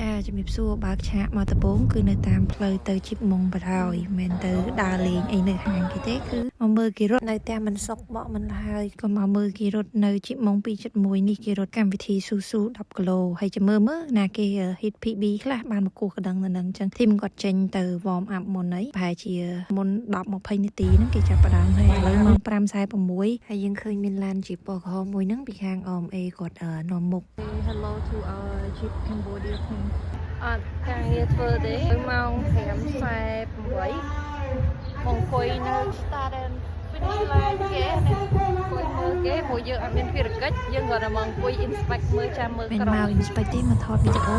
ចាជំរាបសួរបើកឆាកមកដំបូងគឺនៅតាមផ្លូវទៅជីបមុងបថយមិនទៅដើរលេងអីនៅហាងគេទេគឺមកមើលគេរត់នៅតាមមិនសុកបកមិនហើយក៏មកមើលគេរត់នៅជីបមុង2.1នេះគេរត់កម្មវិធីស៊ូស៊ូ10គីឡូហើយចាំមើលណាគេ hit PB ខ្លះបានមកគោះកណ្ដឹងនៅនឹងអញ្ចឹងធីមគាត់ចេញទៅ warm up មុនអីប្រហែលជាមុន10-20នាទីហ្នឹងគេចាប់ផ្ដើមហើយឥឡូវម៉ោង5:46ហើយយើងឃើញមានឡានជីបពណ៌ក្រហមមួយហ្នឹងពីខាងអមអេគាត់នាំមុខ Hello to our Jeep Cambodia team អត់ការងារធ្វើទេម៉ោង5:48អង្គុយនៅ start and finish line គេអង្គុយមើលគេព្រោះយើងអត់មានភារកិច្ចយើងគាត់តែមកអង្គុយ inspect មើលចាំមើលក្រុមមក inspect ទេមកថតវីដេអ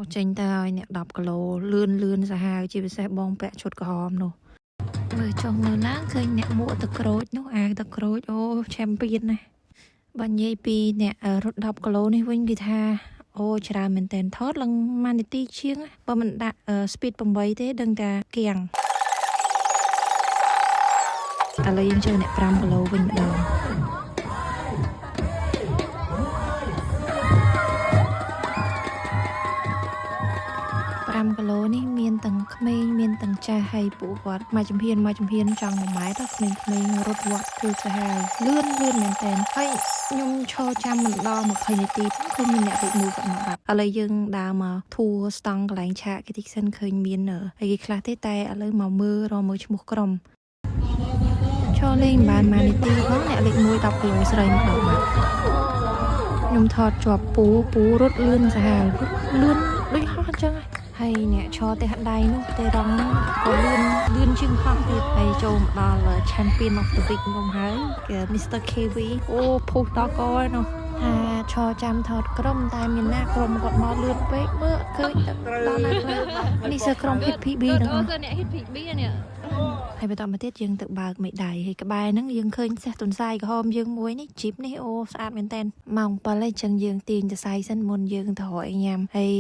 ូចេញទៅឲ្យអ្នក10គីឡូលឿនសាហាវជាពិសេសបងពាក់ឈុតក្រហមនោះមើលចុះនៅឡើងឃើញអ្នកមួកទឹកក្រូចនោះអាវទឹកក្រូចអូ champion ណាបើនិយាយពីអ្នករត់10គីឡូនេះវិញគេថាអូច្រើនមែនតើថតឡើង1នាទីជាងបើមិនដាក់ speed 8ទេដឹងតែគៀងឥឡូវយើងចូលអ្នក5គីឡូវិញម្ដង5គីឡូនេះមានទាំងក្មេងមានទាំងចាស់ហើយពួកគាត់មួយចំហៀនចង់1ម៉ែត្រក្មេងរត់វត្តគឺសាហាវលឿនមែនតើហើយខ្ញុំឈរចាំមិនដល់20នាទីគឺមានអ្នកលេខ1គាត់មកដាក់ឥឡូវយើងដើរមកធួស្តង់កន្លែងឆាកគេតិចសិនឃើញមានហើយគេខ្លះទេតែឥឡូវមកមើលឈ្មោះក្រុមឈរលេងបាន1នាទីផងអ្នកលេខ1 10គីឡូស្រីមកដល់ខ្ញុំថតជាប់ពូរត់លឿនសាហាវលឿនដូចហោះអញ្ចឹងហើយអ្នកឈរទេហដៃនោះទេរងក៏លឿនជាងហោះទៀតហើយចូលមកដល់ Champion of the Week នោះហើយគឺ Mr. KV អូភុសដល់កនោះថាឈរចាំថតក្រុមតែមានណាក្រុមគាត់មកលឿនពេកមើលឃើញដល់ណាខ្លះនេះសើក្រុម Hit PB ហ្នឹងគឺអ្នក Hit PB នេះហើយបន្តមកទៀតយើងទៅបើកមេដៃហើយក្បែរហ្នឹងយើងឃើញសេះទុនសាយក្រហមយើងមួយនេះជីបនេះអូស្អាតមែនតើម៉ោង7ហើយអញ្ចឹងយើងទាញទៅសាយសិនមុនយើងទៅរកអីញ៉ាំហើយ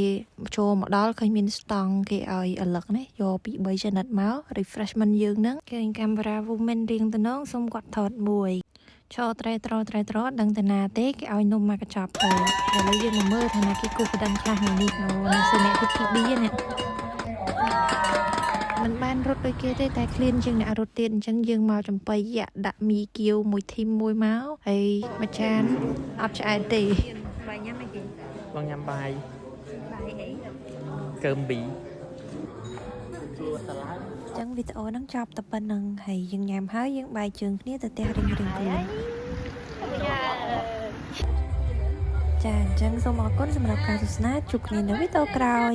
ចូលមកដល់ឃើញមានស្តង់គេឲ្យអលឹកនេះយកពី3ចំណិតមក refreshment យើងហ្នឹងគេកាមេរ៉ា woman រៀងទៅនងសុំគាត់ថតមួយឈរត្រេត្រដឹងតាណាទេគេឲ្យនំមកកញ្ចប់ទៅឥឡូវយើងមកមើលថាណាគេគូបដិងខ្លះនេះនៅសញ្ញា PB នេះមិនបានរត់ដូចគេទេតែឃ្លានជាងអ្នករត់ទៀតអញ្ចឹងយើងមកចំបៃដាក់មីគៀវមួយធីមមួយមកហើយមួយចានអត់ឆ្អែតទេបាយញ៉ាំអីគេបងញ៉ាំបាយអីកើមប៊ីចឹងវីដេអូហ្នឹងចប់តែប៉ុណ្្នឹងហើយយើងញ៉ាំហើយយើងបាយជើងគ្នាទៅផ្ទះរៀងខ្លួនចាអញ្ចឹងសូមអរគុណសម្រាប់ការទស្សនាជួបគ្នានៅវីដេអូក្រោយ